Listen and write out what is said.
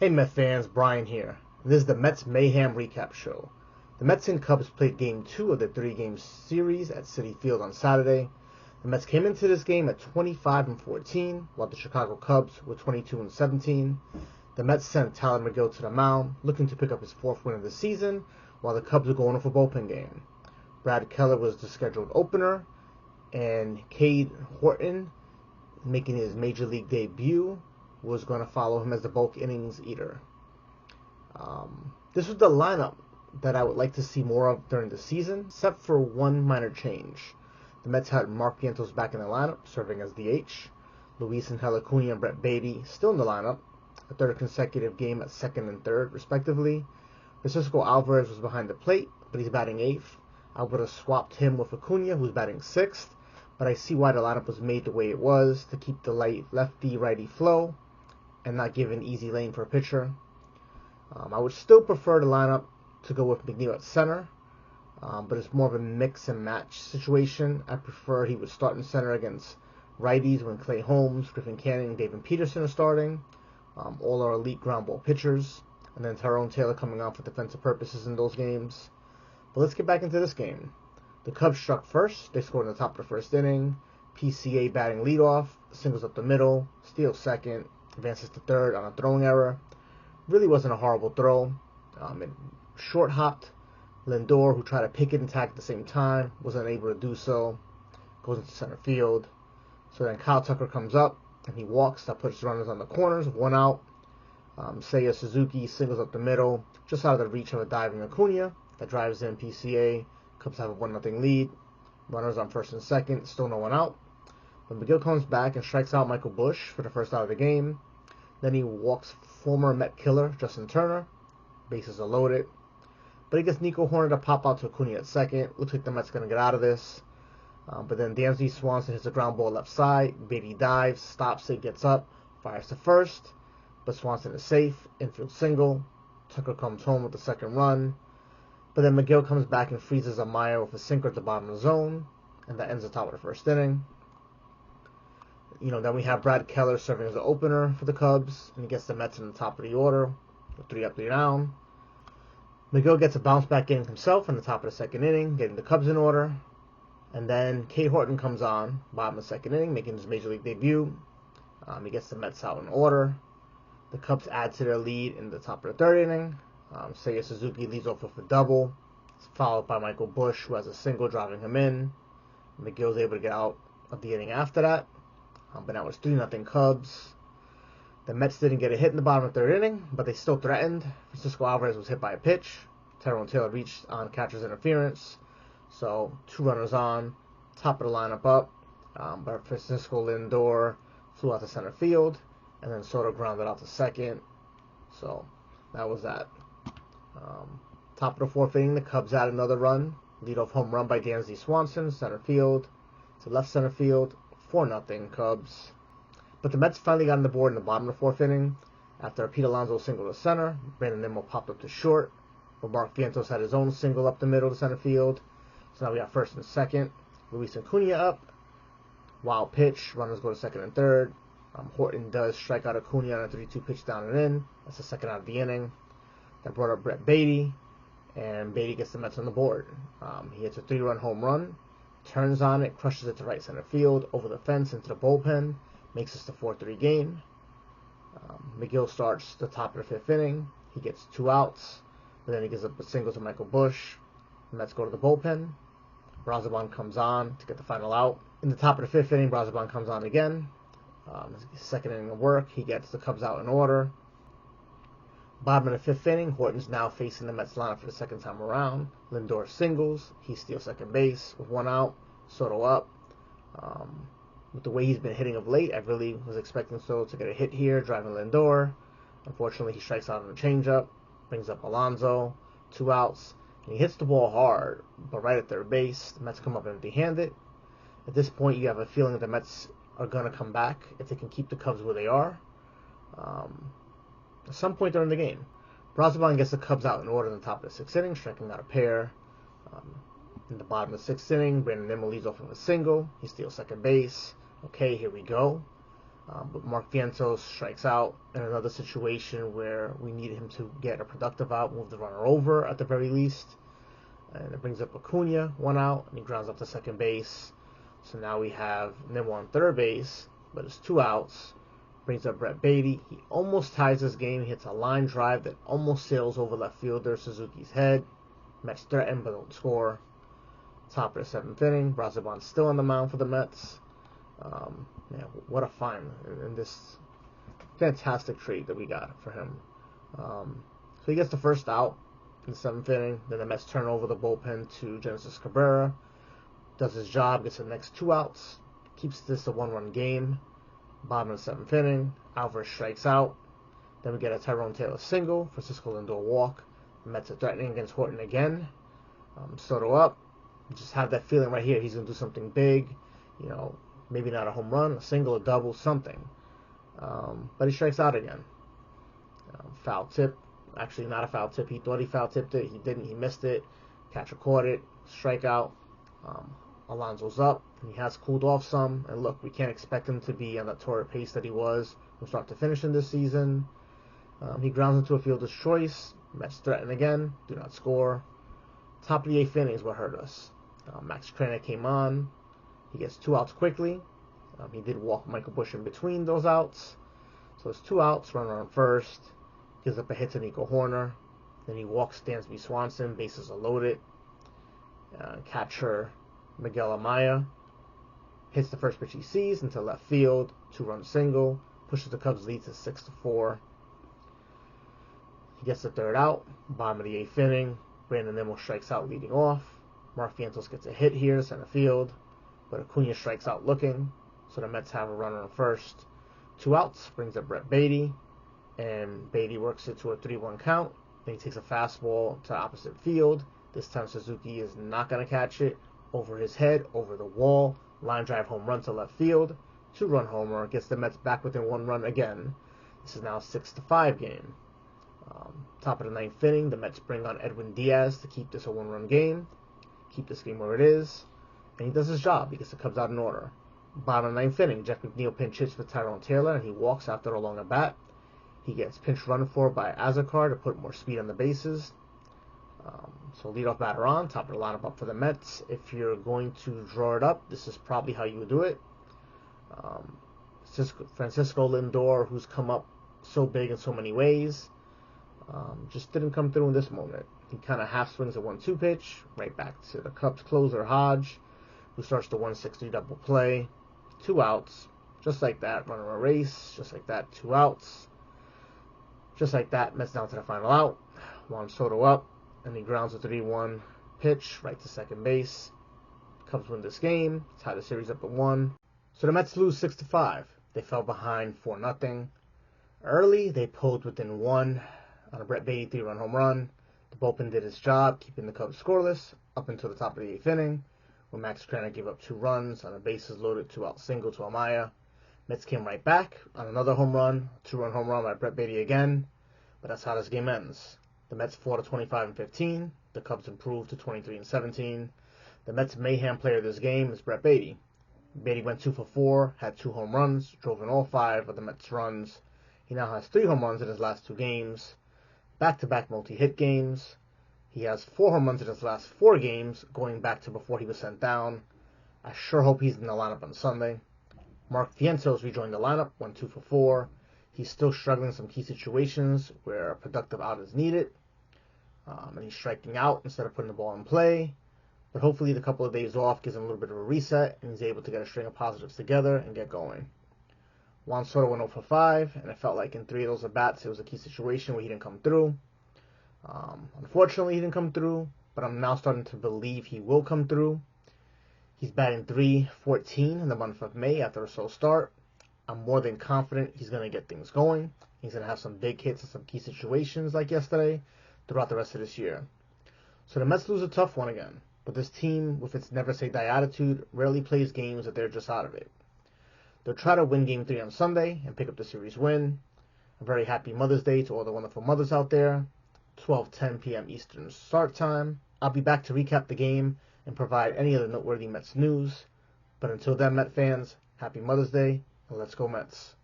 Hey Met fans, Brian here. This is the Mets Mayhem Recap Show. The Mets and Cubs played Game 2 of the 3-game series at Citi Field on Saturday. The Mets came into this game at 25-14, while the Chicago Cubs were 22-17. The Mets sent Tyler McGill to the mound, looking to pick up his 4th win of the season, while the Cubs were going off a bullpen game. Brad Keller was the scheduled opener, and Cade Horton, making his Major League debut, was going to follow him as the bulk innings eater. This was the lineup that I would like to see more of during the season, except for one minor change. The Mets had Mark Vientos back in the lineup, serving as DH. Luis Angel Acuna and Brett Baty still in the lineup, a third consecutive game at second and third, respectively. Francisco Alvarez was behind the plate, but he's batting 8th. I would have swapped him with Acuna, who's batting 6th, but I see why the lineup was made the way it was, to keep the lefty-righty flow and not give an easy lane for a pitcher. I would still prefer the lineup to go with McNeil at center, but it's more of a mix and match situation. I prefer he would start in center against righties when Clay Holmes, Griffin Canning, and David Peterson are starting. All are elite ground ball pitchers, and then Tyrone Taylor coming on for defensive purposes in those games. But let's get back into this game. The Cubs struck first. They scored in the top of the first inning. PCA batting leadoff, singles up the middle, steals second, advances to third on a throwing error. Really wasn't a horrible throw. It short hopped. Lindor, who tried to pick it and tag at the same time, was unable to do so. Goes into center field. So then Kyle Tucker comes up and he walks. That puts runners on the corners. 1 out. Seiya Suzuki singles up the middle, just out of the reach of a diving Acuna. That drives in PCA. Cubs have a 1-0 lead. Runners on first and second. Still no one out. But McGill comes back and strikes out Michael Busch for the first out of the game. Then he walks former Met killer Justin Turner. Bases are loaded. But he gets Nico Hoerner to pop out to Acuna at second. Looks like the Mets going to get out of this. But then Dansby Swanson hits a ground ball left side. Baty dives, stops it, gets up, fires to first. But Swanson is safe. Infield single. Tucker comes home with the second run. But then McGill comes back and freezes Amaya with a sinker at the bottom of the zone. And that ends the top of the first inning. Then we have Brad Keller serving as the opener for the Cubs, and he gets the Mets in the top of the order, 3 up, 3 down. McGill gets a bounce back game himself in the top of the second inning, getting the Cubs in order. And then Cade Horton comes on, bottom of the second inning, making his Major League debut. He gets the Mets out in order. The Cubs add to their lead in the top of the third inning. Seiya Suzuki leads off with a double. It's followed by Michael Busch, who has a single driving him in. McGill is able to get out of the inning after that. But now it's 3-0 Cubs. The Mets didn't get a hit in the bottom of the third inning, but they still threatened. Francisco Alvarez was hit by a pitch. Tyrone Taylor reached on catcher's interference. So 2 runners on, top of the lineup up. But Francisco Lindor flew out to center field, and then Soto grounded out to second. So that was that. Top of the 4th inning, the Cubs add another run. Leadoff home run by Dansby Swanson, center field. To left center field. 4-0 Cubs. But the Mets finally got on the board in the bottom of the 4th inning after Pete Alonso single to center. Brandon Nimmo popped up to short. But Mark Vientos had his own single up the middle to center field. So now we got first and second. Luis Acuna up. Wild pitch. Runners go to second and third. Horton does strike out Acuna on a 3-2 pitch down and in. That's the second out of the inning. That brought up Brett Baty. And Baty gets the Mets on the board. He hits a 3-run home run. Turns on it, crushes it to right center field, over the fence into the bullpen, makes this the 4-3 game. McGill starts the top of the 5th inning. He gets 2 outs, but then he gives up a single to Michael Busch. The Mets go to the bullpen. Brazoban comes on to get the final out. In the top of the 5th inning, Brazoban comes on again. His second inning of work, he gets the Cubs out in order. Bottom of the 5th inning, Horton's now facing the Mets lineup for the second time around. Lindor singles. He steals second base with 1 out. Soto up. With the way he's been hitting of late, I really was expecting Soto to get a hit here, driving Lindor. Unfortunately, he strikes out on a changeup. Brings up Alonso. 2 outs. And he hits the ball hard, but right at third base. The Mets come up empty-handed. At this point, you have a feeling that the Mets are going to come back if they can keep the Cubs where they are. At some point during the game, Brazoban gets the Cubs out in order in the top of the 6th inning, striking out a pair. In the bottom of the 6th inning, Brandon Nimmo leads off with a single. He steals second base. Okay, here we go. But Mark Vientos strikes out in another situation where we needed him to get a productive out, move the runner over at the very least. And it brings up Acuna, 1 out, and he grounds up to second base. So now we have Nimmo on third base, but it's 2 outs. Brings up Brett Baty. He almost ties this game. He hits a line drive that almost sails over left fielder Suzuki's head. Mets threaten but don't score. Top of the 7th inning. Brazoban's still on the mound for the Mets. Man, what a find in this fantastic trade that we got for him. So he gets the first out in the 7th inning. Then the Mets turn over the bullpen to Genesis Cabrera. Does his job, gets the next 2 outs. Keeps this a 1-run game. Bottom of the 7th inning. Alvarez strikes out. Then we get a Tyrone Taylor single. Francisco Lindor walk. The Mets are threatening against Horton again. Soto up. Just have that feeling right here. He's going to do something big. You know, maybe not a home run, a single, a double, something. But he strikes out again. Foul tip. Actually, not a foul tip. He thought he foul tipped it. He didn't. He missed it. Catcher caught it. Strikeout. Alonso's up. He has cooled off some. And look, we can't expect him to be on that torrid pace that he was from start to finish in this season. He grounds into a fielder's choice. Mets threaten again. Do not score. Top of the 8th inning is what hurt us. Max Kranick came on. He gets 2 outs quickly. He did walk Michael Busch in between those outs. So it's 2 outs, runner on first. Gives up a hit to Nico Horner. Then he walks Dansby Swanson. Bases are loaded. Catcher Miguel Amaya hits the first pitch he sees into left field. 2-run single. Pushes the Cubs lead to 6-4. He gets the 3rd out. Bottom of the 8th inning. Brandon Nimmo strikes out leading off. Mark Vientos gets a hit here to center field. But Acuna strikes out looking. So the Mets have a runner on first. 2 outs. Brings up Brett Baty. And Baty works it to a 3-1 count. Then he takes a fastball to opposite field. This time Suzuki is not going to catch it. Over his head, over the wall. Line drive home run to left field. 2-run homer. Gets the Mets back within 1 run again. This is now a 6-5 game. Top of the 9th inning, the Mets bring on Edwin Diaz to keep this a 1-run game. Keep this game where it is. And he does his job. He gets the Cubs out in order. Bottom of the 9th inning, Jeff McNeil pinch hits with Tyrone Taylor, and he walks after a long at bat. He gets pinch run for by Azekar to put more speed on the bases. So leadoff batter on, top of the lineup up for the Mets. If you're going to draw it up, this is probably how you would do it. Francisco Lindor, who's come up so big in so many ways, just didn't come through in this moment. He kind of half swings a 1-2 pitch, right back to the Cubs closer HUGE, who starts the 1-6-3 double play. 2 outs, just like that, runner a race, just like that, 2 outs. Just like that, Mets down to the final out. Juan Soto up, and he grounds a 3-1 pitch right to second base. Cubs win this game, tie the series up at 1. So the Mets lose 6-5. They fell behind 4-0. Early, they pulled within 1 on a Brett Baty 3-run home run. The bullpen did its job, keeping the Cubs scoreless up until the top of the 8th inning, when Max Kranick gave up 2 runs on a bases loaded 2-out single to Amaya. Mets came right back on another home run, 2-run home run by Brett Baty again, but that's how this game ends. The Mets fall to 25-15. The Cubs improved to 23-17. The Mets mayhem player of this game is Brett Baty. Baty went 2 for 4, had 2 home runs, drove in all 5 of the Mets' runs. He now has 3 home runs in his last 2 games. Back-to-back multi-hit games. He has 4 home runs in his last 4 games, going back to before he was sent down. I sure hope he's in the lineup on Sunday. Mark Vientos rejoined the lineup, went 2 for 4. He's still struggling in some key situations where a productive out is needed. And he's striking out instead of putting the ball in play. But hopefully the couple of days off gives him a little bit of a reset, and he's able to get a string of positives together and get going. Juan Soto went 0 for 5, and it felt like in 3 of those at-bats it was a key situation where he didn't come through. Unfortunately, he didn't come through, but I'm now starting to believe he will come through. He's batting .314 in the month of May after a slow start. I'm more than confident he's going to get things going. He's going to have some big hits in some key situations like yesterday throughout the rest of this year. So the Mets lose a tough one again, but this team, with its never-say-die attitude, rarely plays games that they're just out of it. They'll try to win Game 3 on Sunday and pick up the series win. A very happy Mother's Day to all the wonderful mothers out there. 12:10 p.m. Eastern start time. I'll be back to recap the game and provide any other noteworthy Mets news. But until then, Met fans, happy Mother's Day, and let's go Mets.